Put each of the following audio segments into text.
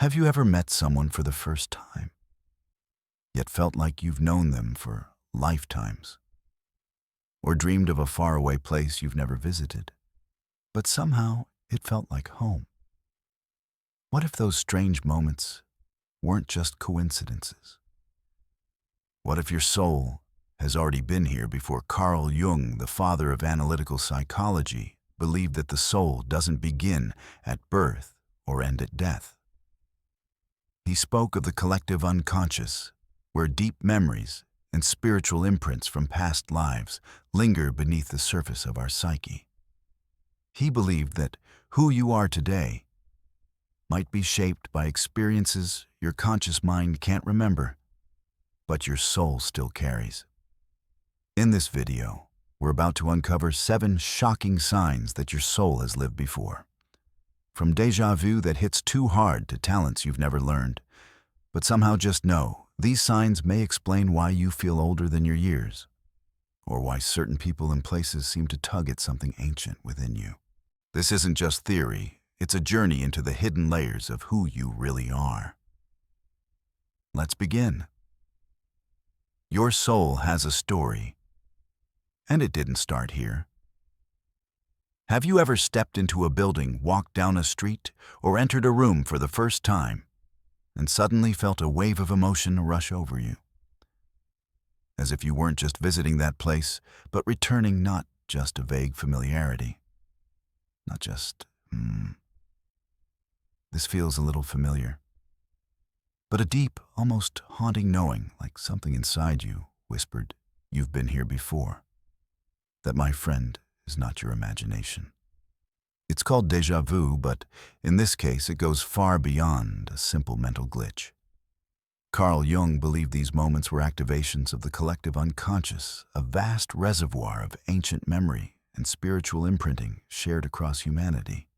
Have you ever met someone for the first time, yet felt like you've known them for lifetimes? Or dreamed of a faraway place you've never visited, but somehow it felt like home? What if those strange moments weren't just coincidences? What if your soul has already been here before Carl Jung, the father of analytical psychology, believed that the soul doesn't begin at birth or end at death? He spoke of the collective unconscious, where deep memories and spiritual imprints from past lives linger beneath the surface of our psyche. He believed that who you are today might be shaped by experiences your conscious mind can't remember, but your soul still carries. In this video, we're about to uncover 7 shocking signs that your soul has lived before. From déjà vu that hits too hard to talents you've never learned. But somehow just know, these signs may explain why you feel older than your years, or why certain people and places seem to tug at something ancient within you. This isn't just theory, it's a journey into the hidden layers of who you really are. Let's begin. Your soul has a story, and it didn't start here. Have you ever stepped into a building, walked down a street, or entered a room for the first time, and suddenly felt a wave of emotion rush over you? As if you weren't just visiting that place, but returning not just a vague familiarity. Not just, this feels a little familiar. But a deep, almost haunting knowing, like something inside you whispered, "You've been here before." That, my friend, is not your imagination. It's called déjà vu, but in this case it goes far beyond a simple mental glitch. Carl Jung believed these moments were activations of the collective unconscious, a vast reservoir of ancient memory and spiritual imprinting shared across humanity,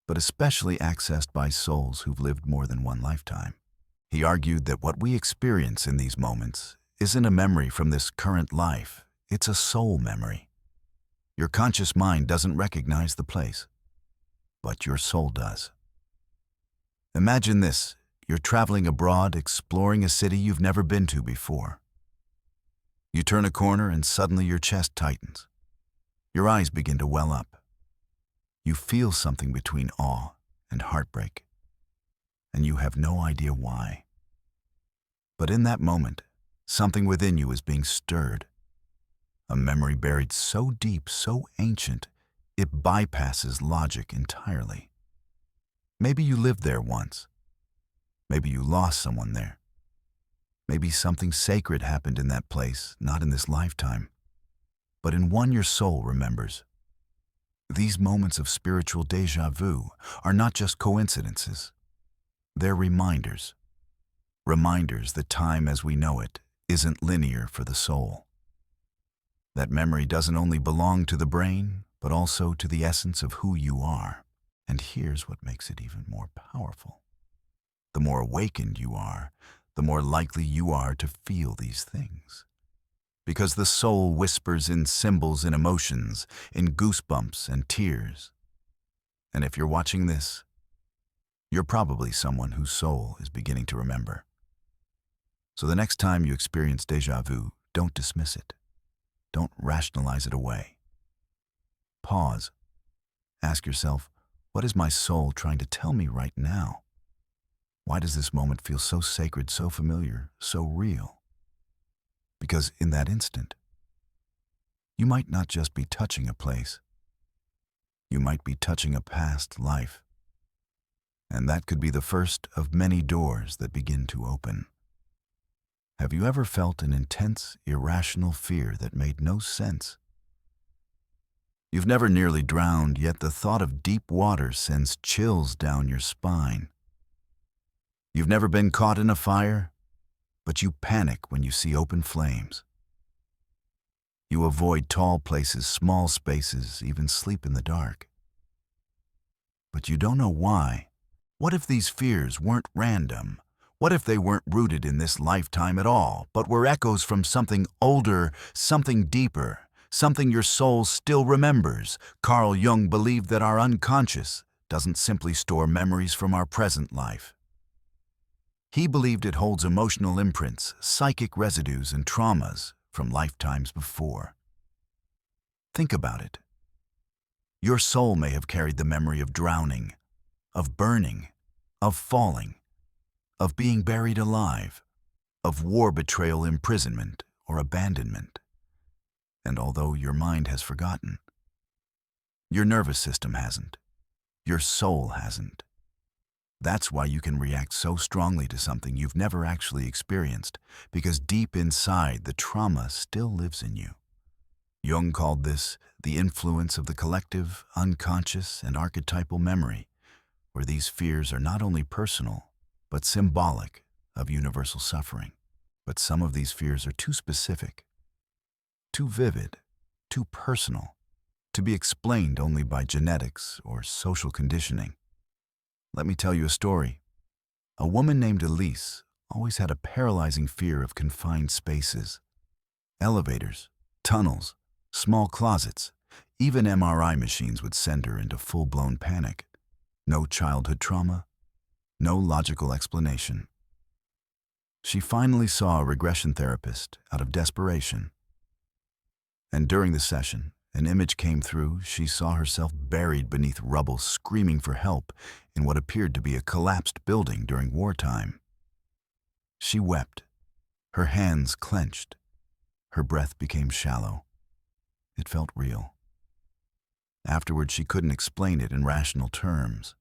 but especially accessed by souls who've lived more than one lifetime. He argued that what we experience in these moments isn't a memory from this current life, it's a soul memory. Your conscious mind doesn't recognize the place, but your soul does. Imagine this, you're traveling abroad, exploring a city you've never been to before. You turn a corner and suddenly your chest tightens. Your eyes begin to well up. You feel something between awe and heartbreak, and you have no idea why. But in that moment, something within you is being stirred. A memory buried so deep, so ancient, it bypasses logic entirely. Maybe you lived there once. Maybe you lost someone there. Maybe something sacred happened in that place, not in this lifetime, but in one your soul remembers. These moments of spiritual déjà vu are not just coincidences. They're reminders. Reminders that time as we know it isn't linear for the soul. That memory doesn't only belong to the brain, but also to the essence of who you are. And here's what makes it even more powerful. The more awakened you are, the more likely you are to feel these things. Because the soul whispers in symbols and emotions, in goosebumps and tears. And if you're watching this, you're probably someone whose soul is beginning to remember. So the next time you experience déjà vu, don't dismiss it. Don't rationalize it away. Pause. Ask yourself, what is my soul trying to tell me right now? Why does this moment feel so sacred, so familiar, so real? Because in that instant, you might not just be touching a place. You might be touching a past life. And that could be the first of many doors that begin to open. Have you ever felt an intense, irrational fear that made no sense? You've never nearly drowned, yet the thought of deep water sends chills down your spine. You've never been caught in a fire, but you panic when you see open flames. You avoid tall places, small spaces, even sleep in the dark. But you don't know why. What if these fears weren't random? What if they weren't rooted in this lifetime at all, but were echoes from something older, something deeper, something your soul still remembers? Carl Jung believed that our unconscious doesn't simply store memories from our present life. He believed it holds emotional imprints, psychic residues, and traumas from lifetimes before. Think about it. Your soul may have carried the memory of drowning, of burning, of falling, of being buried alive, of war betrayal, imprisonment, or abandonment. And although your mind has forgotten, your nervous system hasn't. Your soul hasn't. That's why you can react so strongly to something you've never actually experienced, because deep inside, the trauma still lives in you. Jung called this the influence of the collective, unconscious, and archetypal memory, where these fears are not only personal, but symbolic of universal suffering. But some of these fears are too specific, too vivid, too personal, to be explained only by genetics or social conditioning. Let me tell you a story. A woman named Elise always had a paralyzing fear of confined spaces. Elevators, tunnels, small closets, even MRI machines would send her into full-blown panic. No childhood trauma, no logical explanation. She finally saw a regression therapist out of desperation. And during the session, an image came through. She saw herself buried beneath rubble, screaming for help in what appeared to be a collapsed building during wartime. She wept, her hands clenched, her breath became shallow. It felt real. Afterward, she couldn't explain it in rational terms.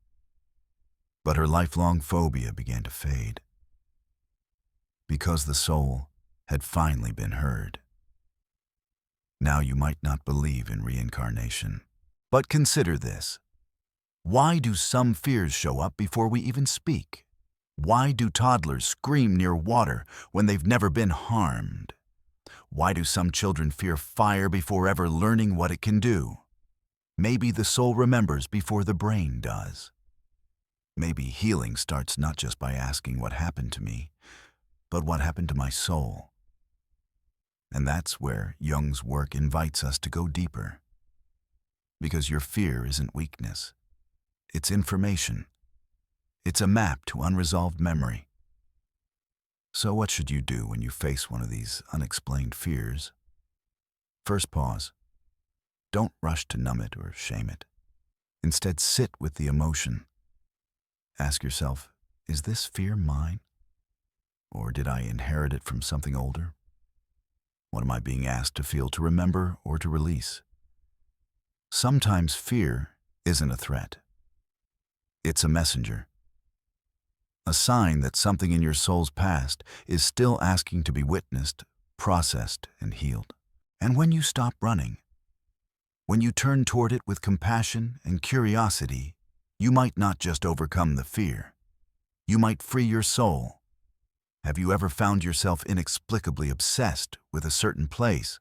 But her lifelong phobia began to fade, because the soul had finally been heard. Now you might not believe in reincarnation, but consider this. Why do some fears show up before we even speak? Why do toddlers scream near water when they've never been harmed? Why do some children fear fire before ever learning what it can do? Maybe the soul remembers before the brain does. Maybe healing starts not just by asking what happened to me, but what happened to my soul. And that's where Jung's work invites us to go deeper. Because your fear isn't weakness. It's information. It's a map to unresolved memory. So what should you do when you face one of these unexplained fears? First, pause. Don't rush to numb it or shame it. Instead, sit with the emotion. Ask yourself, is this fear mine? Or did I inherit it from something older? What am I being asked to feel, to remember, or to release? Sometimes fear isn't a threat. It's a messenger. A sign that something in your soul's past is still asking to be witnessed, processed, and healed. And when you stop running, when you turn toward it with compassion and curiosity, you might not just overcome the fear. You might free your soul. Have you ever found yourself inexplicably obsessed with a certain place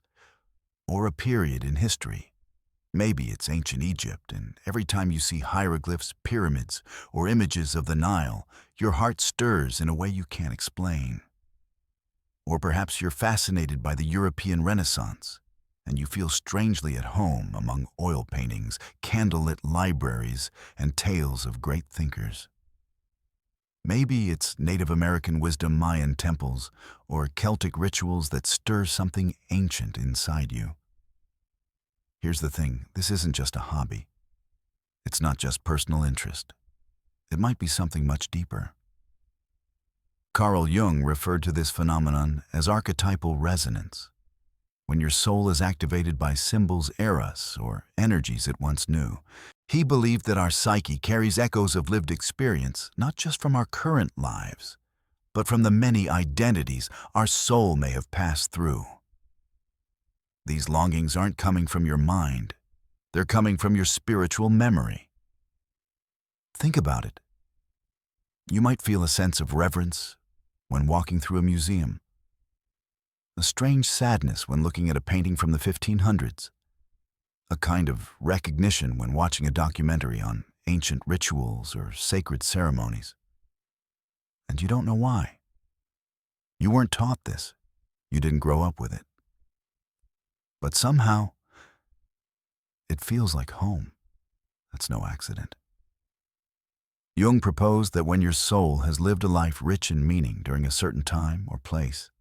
or a period in history? Maybe it's ancient Egypt, and every time you see hieroglyphs, pyramids, or images of the Nile, your heart stirs in a way you can't explain. Or perhaps you're fascinated by the European Renaissance, and you feel strangely at home among oil paintings, candlelit libraries, and tales of great thinkers. Maybe it's Native American wisdom, Mayan temples, or Celtic rituals that stir something ancient inside you. Here's the thing, this isn't just a hobby. It's not just personal interest. It might be something much deeper. Carl Jung referred to this phenomenon as archetypal resonance, when your soul is activated by symbols, eras, or energies it once knew. He believed that our psyche carries echoes of lived experience, not just from our current lives, but from the many identities our soul may have passed through. These longings aren't coming from your mind. They're coming from your spiritual memory. Think about it. You might feel a sense of reverence when walking through a museum, a strange sadness when looking at a painting from the 1500s, a kind of recognition when watching a documentary on ancient rituals or sacred ceremonies. And you don't know why. You weren't taught this. You didn't grow up with it. But somehow, it feels like home. That's no accident. Jung proposed that when your soul has lived a life rich in meaning during a certain time or place,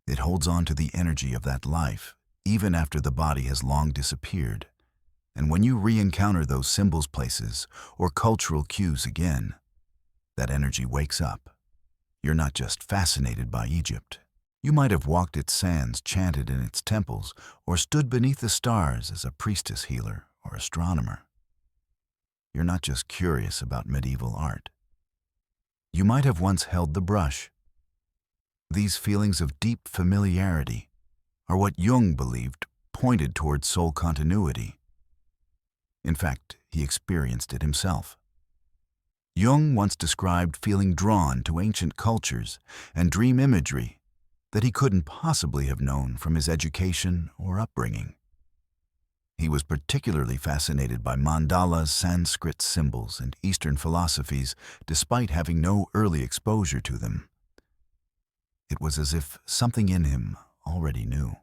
it holds on to the energy of that life, even after the body has long disappeared. And when you re-encounter those symbols, places, or cultural cues again, that energy wakes up. You're not just fascinated by Egypt. You might have walked its sands, chanted in its temples, or stood beneath the stars as a priestess, healer, or astronomer. You're not just curious about medieval art. You might have once held the brush. These feelings of deep familiarity are what Jung believed pointed towards soul continuity. In fact, he experienced it himself. Jung once described feeling drawn to ancient cultures and dream imagery that he couldn't possibly have known from his education or upbringing. He was particularly fascinated by mandalas, Sanskrit symbols, and Eastern philosophies, despite having no early exposure to them. It was as if something in him already knew.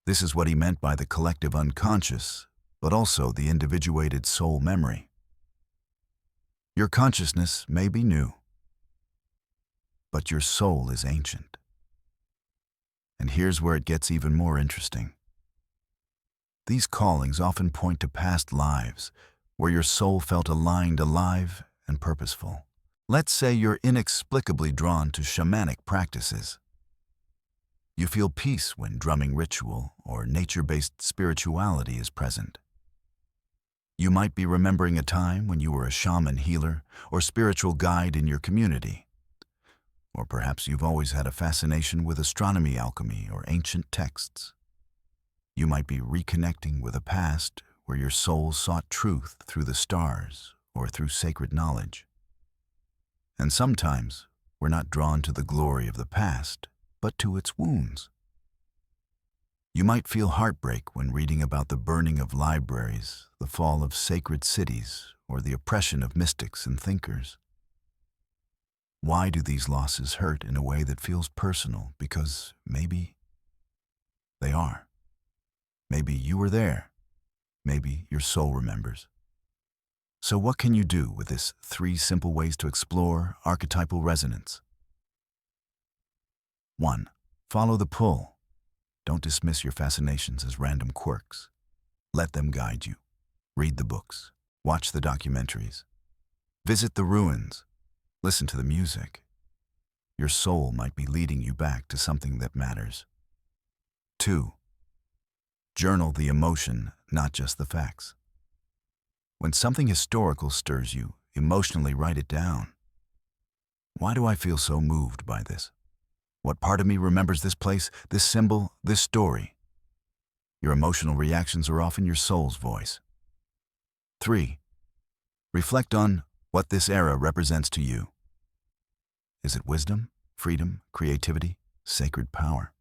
This is what he meant by the collective unconscious, but also the individuated soul memory. Your consciousness may be new, but your soul is ancient. And here's where it gets even more interesting. These callings often point to past lives where your soul felt aligned, alive, and purposeful. Let's say you're inexplicably drawn to shamanic practices. You feel peace when drumming ritual or nature-based spirituality is present. You might be remembering a time when you were a shaman, healer, or spiritual guide in your community. Or perhaps you've always had a fascination with astronomy, alchemy, or ancient texts. You might be reconnecting with a past where your soul sought truth through the stars or through sacred knowledge. And sometimes we're not drawn to the glory of the past, but to its wounds. You might feel heartbreak when reading about the burning of libraries, the fall of sacred cities, or the oppression of mystics and thinkers. Why do these losses hurt in a way that feels personal? Because maybe they are. Maybe you were there. Maybe your soul remembers. So what can you do with this 3 simple ways to explore archetypal resonance? 1. Follow the pull. Don't dismiss your fascinations as random quirks. Let them guide you. Read the books. Watch the documentaries. Visit the ruins. Listen to the music. Your soul might be leading you back to something that matters. 2. Journal the emotion, not just the facts. When something historical stirs you, emotionally write it down. Why do I feel so moved by this? What part of me remembers this place, this symbol, this story? Your emotional reactions are often your soul's voice. 3. Reflect on what this era represents to you. Is it wisdom, freedom, creativity, sacred power?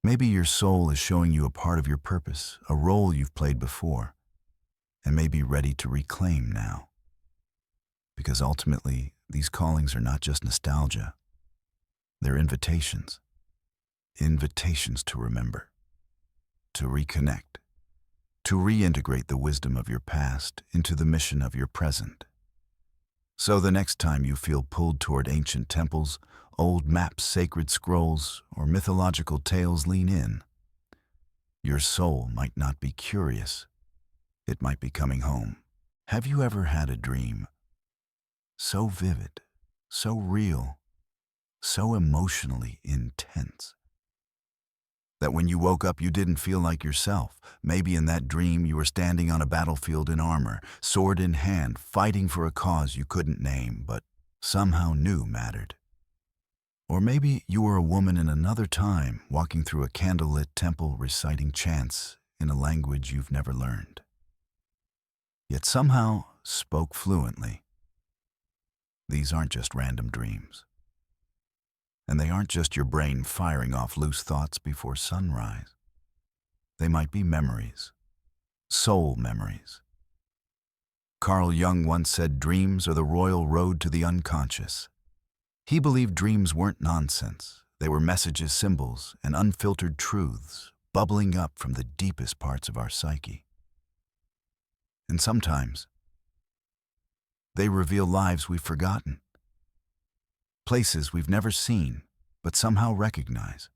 Maybe your soul is showing you a part of your purpose, a role you've played before, and may be ready to reclaim now. Because ultimately, these callings are not just nostalgia. They're invitations. Invitations to remember, to reconnect, to reintegrate the wisdom of your past into the mission of your present. So the next time you feel pulled toward ancient temples, old maps, sacred scrolls, or mythological tales, lean in. Your soul might not be curious. It might be coming home. Have you ever had a dream so vivid, so real, so emotionally intense, that when you woke up you didn't feel like yourself? Maybe in that dream you were standing on a battlefield in armor, sword in hand, fighting for a cause you couldn't name, but somehow knew mattered. Or maybe you were a woman in another time, walking through a candlelit temple, reciting chants in a language you've never learned, yet somehow spoke fluently. These aren't just random dreams. And they aren't just your brain firing off loose thoughts before sunrise. They might be memories, soul memories. Carl Jung once said dreams are the royal road to the unconscious. He believed dreams weren't nonsense. They were messages, symbols, and unfiltered truths bubbling up from the deepest parts of our psyche. And sometimes, They reveal lives we've forgotten, places we've never seen but somehow recognize,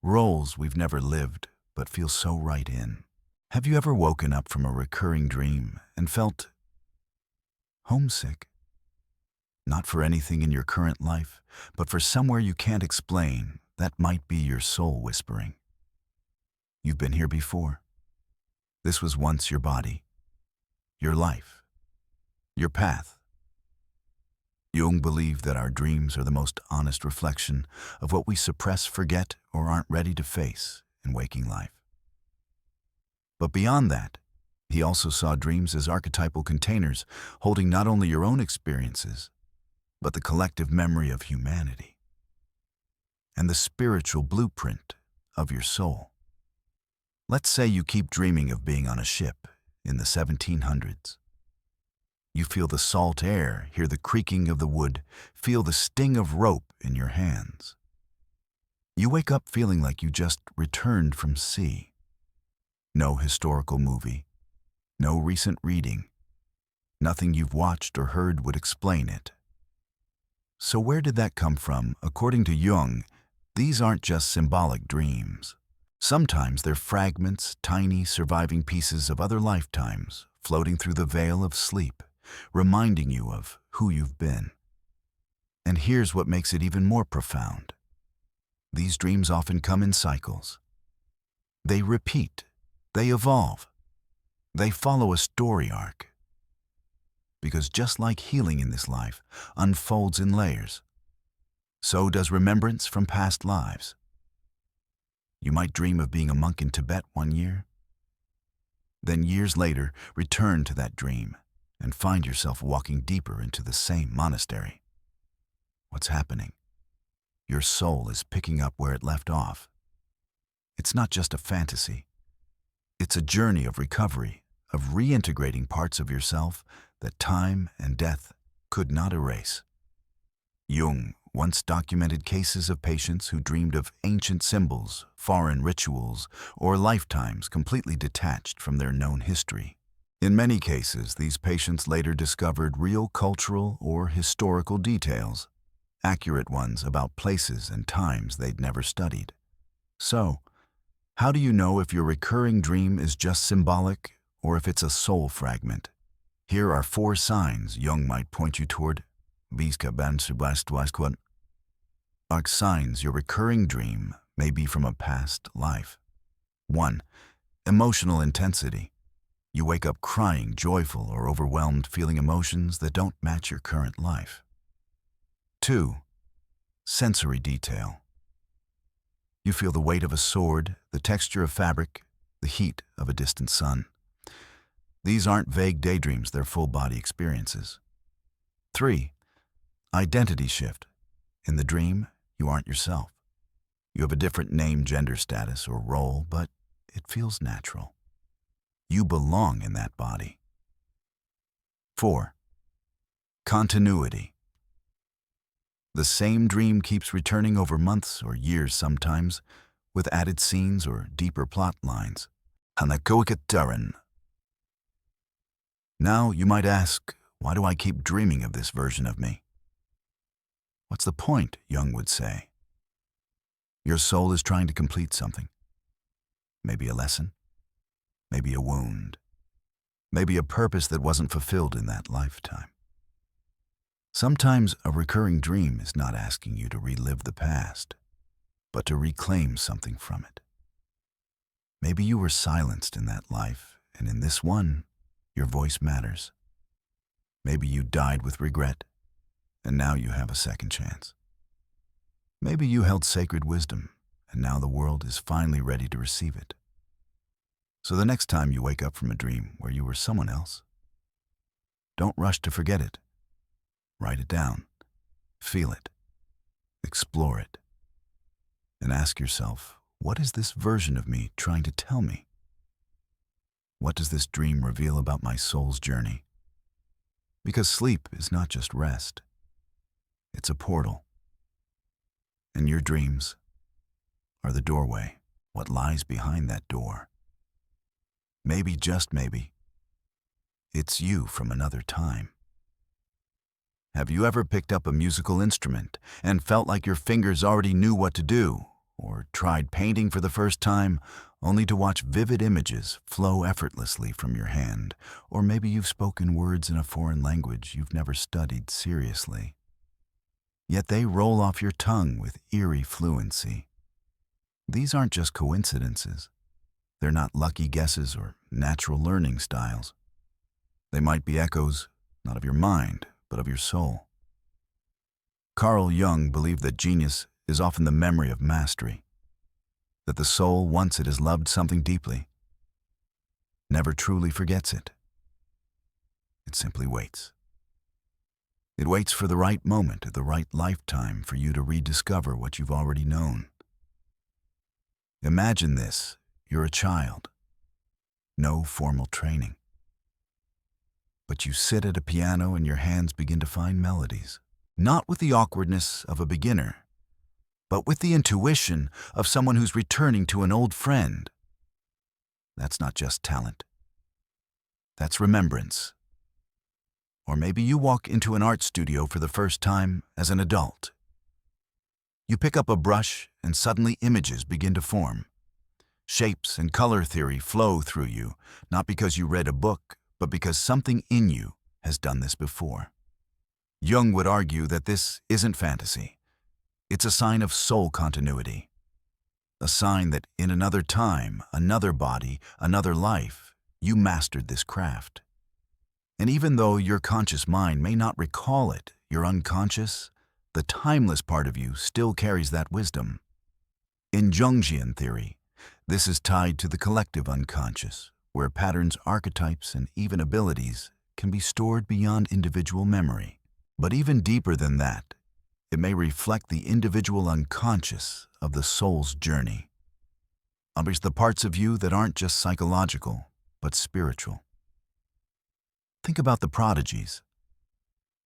roles we've never lived but feel so right in. Have you ever woken up from a recurring dream and felt homesick? Not for anything in your current life, but for somewhere you can't explain that might be your soul whispering. You've been here before. This was once your body, your life, your path. Jung believed that our dreams are the most honest reflection of what we suppress, forget, or aren't ready to face in waking life. But beyond that, he also saw dreams as archetypal containers holding not only your own experiences, but the collective memory of humanity and the spiritual blueprint of your soul. Let's say you keep dreaming of being on a ship in the 1700s. You feel the salt air, hear the creaking of the wood, feel the sting of rope in your hands. You wake up feeling like you just returned from sea. No historical movie, no recent reading, nothing you've watched or heard would explain it. So where did that come from? According to Jung, these aren't just symbolic dreams. Sometimes they're fragments, tiny surviving pieces of other lifetimes floating through the veil of sleep, reminding you of who you've been. And here's what makes it even more profound. These dreams often come in cycles. They repeat, they evolve, they follow a story arc. Because just like healing in this life unfolds in layers, so does remembrance from past lives. You might dream of being a monk in Tibet one year, then years later return to that dream and find yourself walking deeper into the same monastery. What's happening? Your soul is picking up where it left off. It's not just a fantasy. It's a journey of recovery, of reintegrating parts of yourself that time and death could not erase. Jung once documented cases of patients who dreamed of ancient symbols, foreign rituals, or lifetimes completely detached from their known history. In many cases, these patients later discovered real cultural or historical details, accurate ones about places and times they'd never studied. So, how do you know if your recurring dream is just symbolic or if it's a soul fragment? Here are 4 signs Jung might point you toward. Signs your recurring dream may be from a past life. 1. Emotional intensity. You wake up crying, joyful, or overwhelmed, feeling emotions that don't match your current life. 2. Sensory detail. You feel the weight of a sword, the texture of fabric, the heat of a distant sun. These aren't vague daydreams, they're full-body experiences. 3. Identity shift. In the dream, you aren't yourself. You have a different name, gender status, or role, but it feels natural. You belong in that body. 4. Continuity. The same dream keeps returning over months or years sometimes, with added scenes or deeper plot lines. Now you might ask, why do I keep dreaming of this version of me? What's the point, Jung would say. Your soul is trying to complete something. Maybe a lesson, maybe a wound, maybe a purpose that wasn't fulfilled in that lifetime. Sometimes a recurring dream is not asking you to relive the past, but to reclaim something from it. Maybe you were silenced in that life, and in this one, your voice matters. Maybe you died with regret, and now you have a second chance. Maybe you held sacred wisdom, and now the world is finally ready to receive it. So the next time you wake up from a dream where you were someone else, don't rush to forget it. Write it down, feel it, explore it, and ask yourself, what is this version of me trying to tell me? What does this dream reveal about my soul's journey? Because sleep is not just rest, it's a portal. And your dreams are the doorway, what lies behind that door. Maybe, just maybe, it's you from another time. Have you ever picked up a musical instrument and felt like your fingers already knew what to do, or tried painting for the first time only to watch vivid images flow effortlessly from your hand? Or maybe you've spoken words in a foreign language you've never studied seriously, yet they roll off your tongue with eerie fluency. These aren't just coincidences. They're not lucky guesses or natural learning styles. They might be echoes, not of your mind, but of your soul. Carl Jung believed that genius is often the memory of mastery, that the soul, once it has loved something deeply, never truly forgets it. It simply waits. It waits for the right moment at the right lifetime for you to rediscover what you've already known. Imagine this. You're a child. No formal training. But you sit at a piano and your hands begin to find melodies. Not with the awkwardness of a beginner, but with the intuition of someone who's returning to an old friend. That's not just talent. That's remembrance. Or maybe you walk into an art studio for the first time as an adult. You pick up a brush and suddenly images begin to form. Shapes and color theory flow through you, not because you read a book, but because something in you has done this before. Jung would argue that this isn't fantasy. It's a sign of soul continuity. A sign that in another time, another body, another life, you mastered this craft. And even though your conscious mind may not recall it, your unconscious, the timeless part of you still carries that wisdom. In Jungian theory, this is tied to the collective unconscious, where patterns, archetypes, and even abilities can be stored beyond individual memory. But even deeper than that, it may reflect the individual unconscious of the soul's journey. The parts of you that aren't just psychological, but spiritual. Think about the prodigies.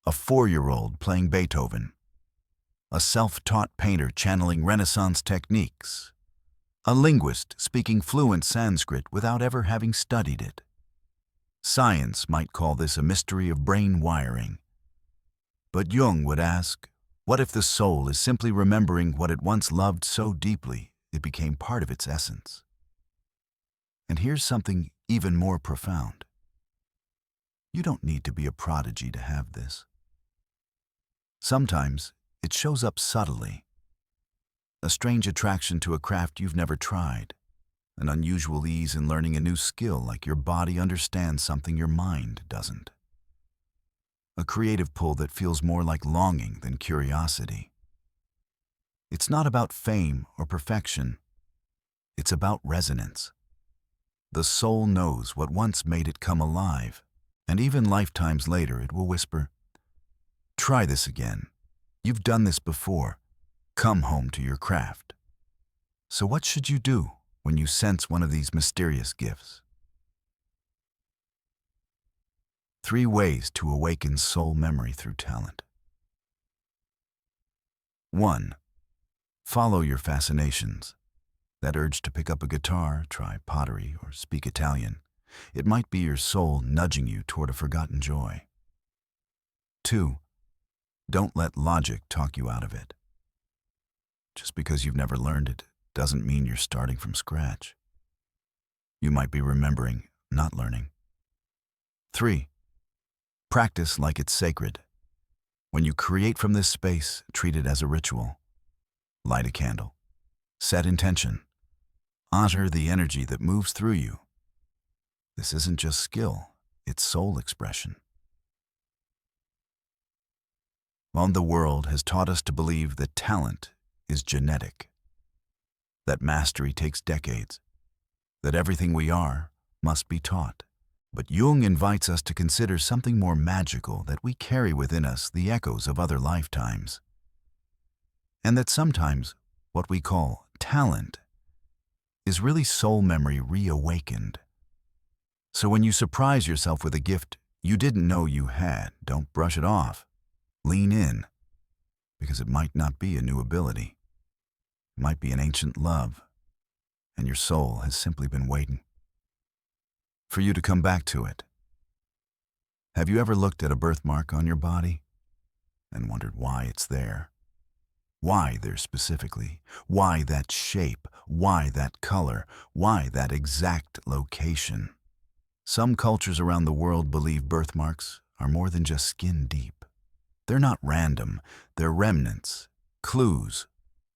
A 4-year-old playing Beethoven. A self-taught painter channeling Renaissance techniques. A linguist speaking fluent Sanskrit without ever having studied it. Science might call this a mystery of brain wiring. But Jung would ask, what if the soul is simply remembering what it once loved so deeply it became part of its essence? And here's something even more profound. You don't need to be a prodigy to have this. Sometimes it shows up subtly. A strange attraction to a craft you've never tried. An unusual ease in learning a new skill, like your body understands something your mind doesn't. A creative pull that feels more like longing than curiosity. It's not about fame or perfection. It's about resonance. The soul knows what once made it come alive, and even lifetimes later it will whisper, "Try this again. You've done this before. Come home to your craft." So what should you do when you sense one of these mysterious gifts? 3 ways to awaken soul memory through talent. 1. Follow your fascinations. That urge to pick up a guitar, try pottery, or speak Italian. It might be your soul nudging you toward a forgotten joy. 2. Don't let logic talk you out of it. Just because you've never learned it doesn't mean you're starting from scratch. You might be remembering, not learning. 3. Practice like it's sacred. When you create from this space, treat it as a ritual. Light a candle. Set intention. Honor the energy that moves through you. This isn't just skill, it's soul expression. While the world has taught us to believe that talent is genetic, that mastery takes decades, that everything we are must be taught. But Jung invites us to consider something more magical, that we carry within us the echoes of other lifetimes. And that sometimes what we call talent is really soul memory reawakened. So when you surprise yourself with a gift you didn't know you had, don't brush it off. Lean in, because it might not be a new ability. It might be an ancient love, and your soul has simply been waiting for you to come back to it. Have you ever looked at a birthmark on your body and wondered why it's there? Why there specifically? Why that shape? Why that color? Why that exact location? Some cultures around the world believe birthmarks are more than just skin deep. They're not random. They're remnants, clues,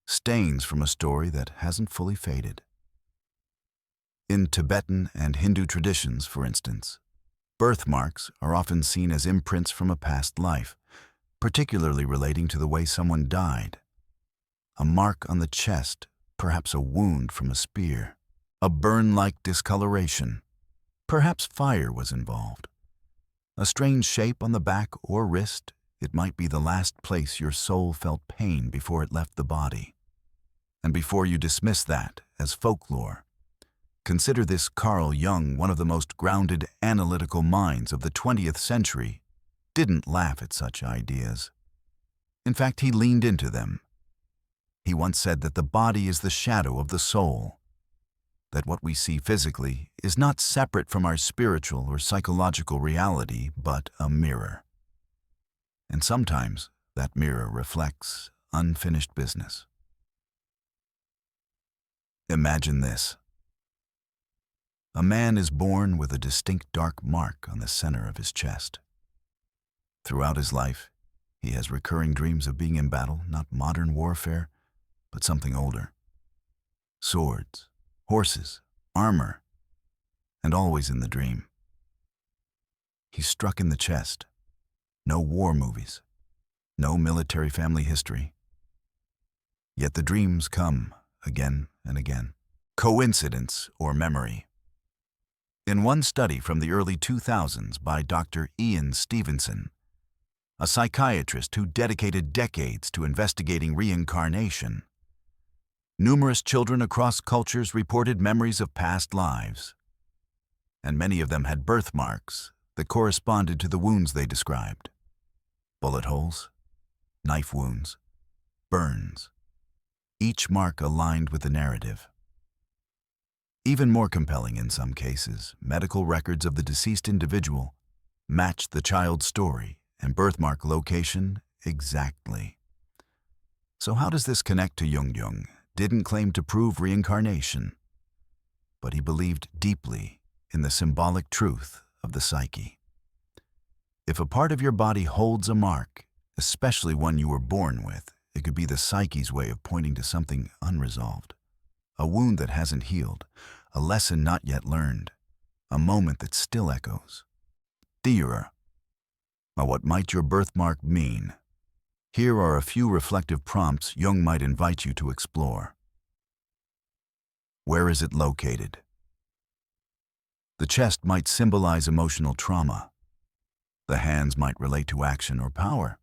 stains from a story that hasn't fully faded. In Tibetan and Hindu traditions, for instance, birthmarks are often seen as imprints from a past life, particularly relating to the way someone died. A mark on the chest, perhaps a wound from a spear, a burn-like discoloration. Perhaps fire was involved. A strange shape on the back or wrist, it might be the last place your soul felt pain before it left the body. And before you dismiss that as folklore, consider this Carl Jung, one of the most grounded analytical minds of the 20th century, didn't laugh at such ideas. In fact, he leaned into them. He once said that the body is the shadow of the soul, that what we see physically is not separate from our spiritual or psychological reality, but a mirror. And sometimes that mirror reflects unfinished business. Imagine this. A man is born with a distinct dark mark on the center of his chest. Throughout his life, he has recurring dreams of being in battle, not modern warfare, but something older. Swords, horses, armor, and always in the dream. He's struck in the chest. No war movies, no military family history. Yet the dreams come again and again. Coincidence or memory? In one study from the early 2000s by Dr. Ian Stevenson, a psychiatrist who dedicated decades to investigating reincarnation, numerous children across cultures reported memories of past lives, and many of them had birthmarks that corresponded to the wounds they described. Bullet holes, knife wounds, burns, each mark aligned with the narrative. Even more compelling in some cases, medical records of the deceased individual matched the child's story and birthmark location exactly. So how does this connect to Jung? Jung didn't claim to prove reincarnation, but he believed deeply in the symbolic truth of the psyche. If a part of your body holds a mark, especially one you were born with, it could be the psyche's way of pointing to something unresolved, a wound that hasn't healed, a lesson not yet learned, a moment that still echoes. Dearer. Now, what might your birthmark mean? Here are a few reflective prompts Jung might invite you to explore. Where is it located? The chest might symbolize emotional trauma. The hands might relate to action or power.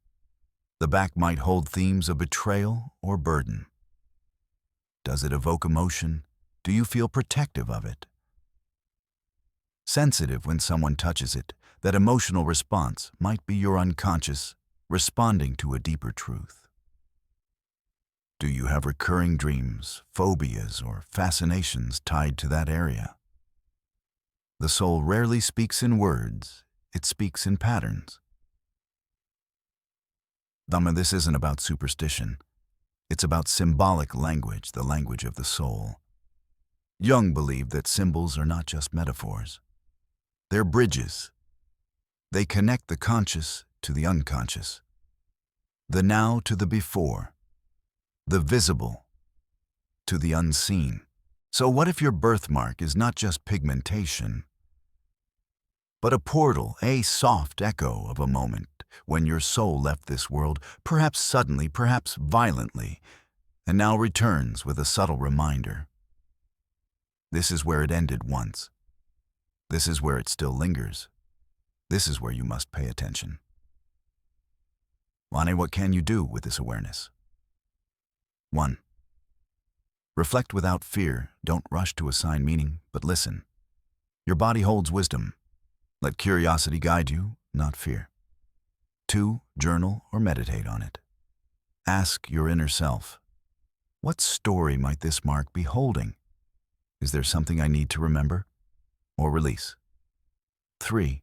The back might hold themes of betrayal or burden. Does it evoke emotion? Do you feel protective of it? Sensitive when someone touches it, that emotional response might be your unconscious responding to a deeper truth. Do you have recurring dreams, phobias, or fascinations tied to that area? The soul rarely speaks in words, it speaks in patterns. Dhamma, this isn't about superstition. It's about symbolic language, the language of the soul. Jung believed that symbols are not just metaphors. They're bridges. They connect the conscious to the unconscious, the now to the before, the visible to the unseen. So what if your birthmark is not just pigmentation, but a portal, a soft echo of a moment when your soul left this world, perhaps suddenly, perhaps violently, and now returns with a subtle reminder. This is where it ended once. This is where it still lingers. This is where you must pay attention. Lane, what can you do with this awareness? 1. Reflect without fear. Don't rush to assign meaning, but listen. Your body holds wisdom. Let curiosity guide you, not fear. 2. Journal or meditate on it. Ask your inner self, what story might this mark be holding? Is there something I need to remember or release? 3.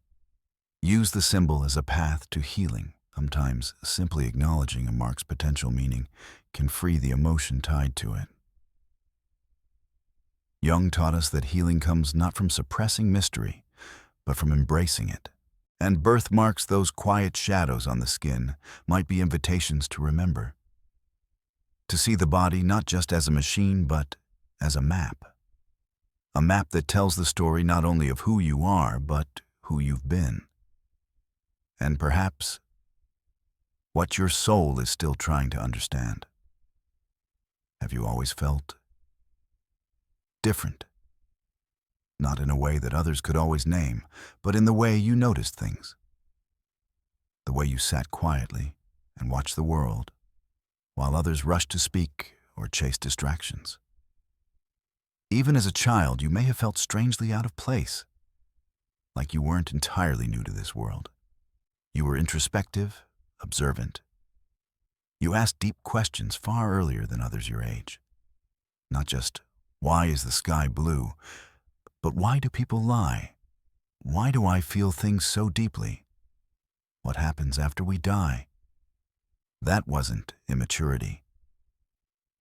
Use the symbol as a path to healing. Sometimes simply acknowledging a mark's potential meaning can free the emotion tied to it. Jung taught us that healing comes not from suppressing mystery, but from embracing it. And birthmarks, those quiet shadows on the skin, might be invitations to remember. To see the body not just as a machine, but as a map. A map that tells the story not only of who you are, but who you've been. And perhaps what your soul is still trying to understand. Have you always felt different? Not in a way that others could always name, but in the way you noticed things. The way you sat quietly and watched the world, while others rushed to speak or chased distractions. Even as a child, you may have felt strangely out of place, like you weren't entirely new to this world. You were introspective, observant. You asked deep questions far earlier than others your age. Not just, why is the sky blue, but why do people lie? Why do I feel things so deeply? What happens after we die? That wasn't immaturity.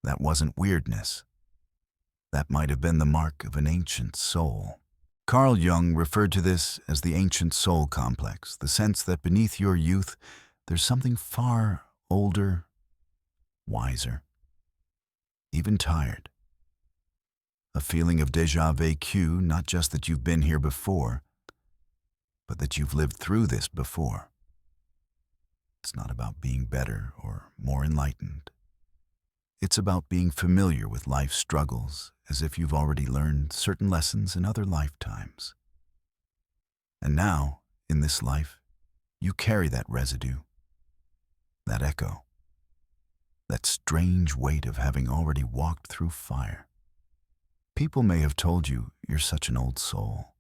That wasn't weirdness. That might have been the mark of an ancient soul. Carl Jung referred to this as the ancient soul complex, the sense that beneath your youth, there's something far older, wiser, even tired. A feeling of déjà vu, not just that you've been here before, but that you've lived through this before. It's not about being better or more enlightened. It's about being familiar with life's struggles, as if you've already learned certain lessons in other lifetimes. And now, in this life, you carry that residue, that echo, that strange weight of having already walked through fire. People may have told you you're such an old soul.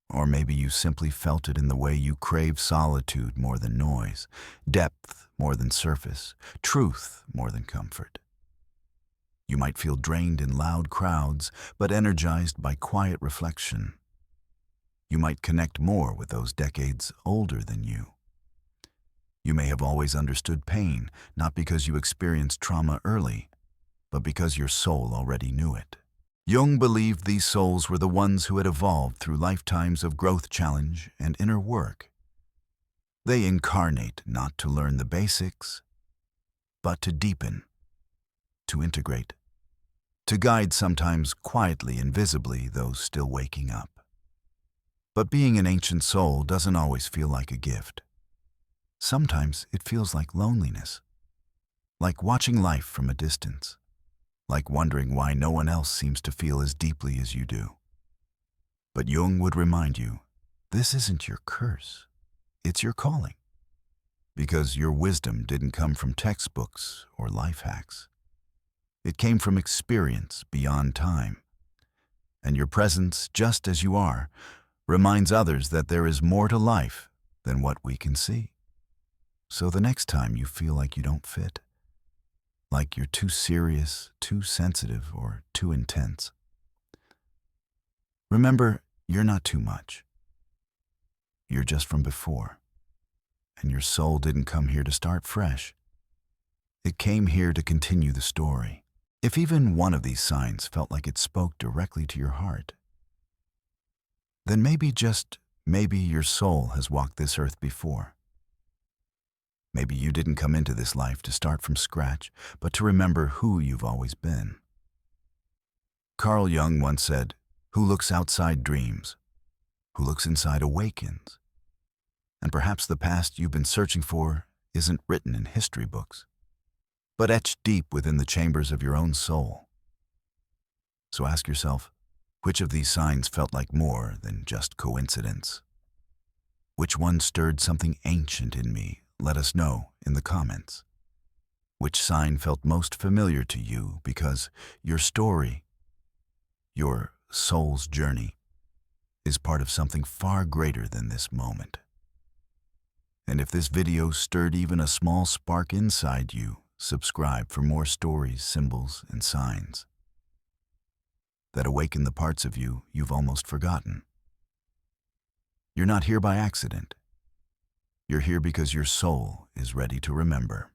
Or maybe you simply felt it in the way you crave solitude more than noise, depth more than surface, truth more than comfort. You might feel drained in loud crowds, but energized by quiet reflection. You might connect more with those decades older than you. You may have always understood pain, not because you experienced trauma early, but because your soul already knew it. Jung believed these souls were the ones who had evolved through lifetimes of growth challenge and inner work. They incarnate not to learn the basics, but to deepen, to integrate, to guide sometimes quietly and visibly those still waking up. But being an ancient soul doesn't always feel like a gift. Sometimes it feels like loneliness, like watching life from a distance, like wondering why no one else seems to feel as deeply as you do. But Jung would remind you, this isn't your curse, it's your calling. Because your wisdom didn't come from textbooks or life hacks. It came from experience beyond time. And your presence, just as you are, reminds others that there is more to life than what we can see. So the next time you feel like you don't fit, like you're too serious, too sensitive, or too intense, remember, you're not too much. You're just from before. And your soul didn't come here to start fresh. It came here to continue the story. If even one of these signs felt like it spoke directly to your heart, then maybe, just maybe, your soul has walked this earth before. Maybe you didn't come into this life to start from scratch, but to remember who you've always been. Carl Jung once said, "Who looks outside dreams, who looks inside awakens." And perhaps the past you've been searching for isn't written in history books, but etched deep within the chambers of your own soul. So ask yourself, which of these signs felt like more than just coincidence? Which one stirred something ancient in me? Let us know in the comments. Which sign felt most familiar to you because your story, your soul's journey, is part of something far greater than this moment. And if this video stirred even a small spark inside you, subscribe for more stories, symbols, and signs that awaken the parts of you you've almost forgotten. You're not here by accident. You're here because your soul is ready to remember.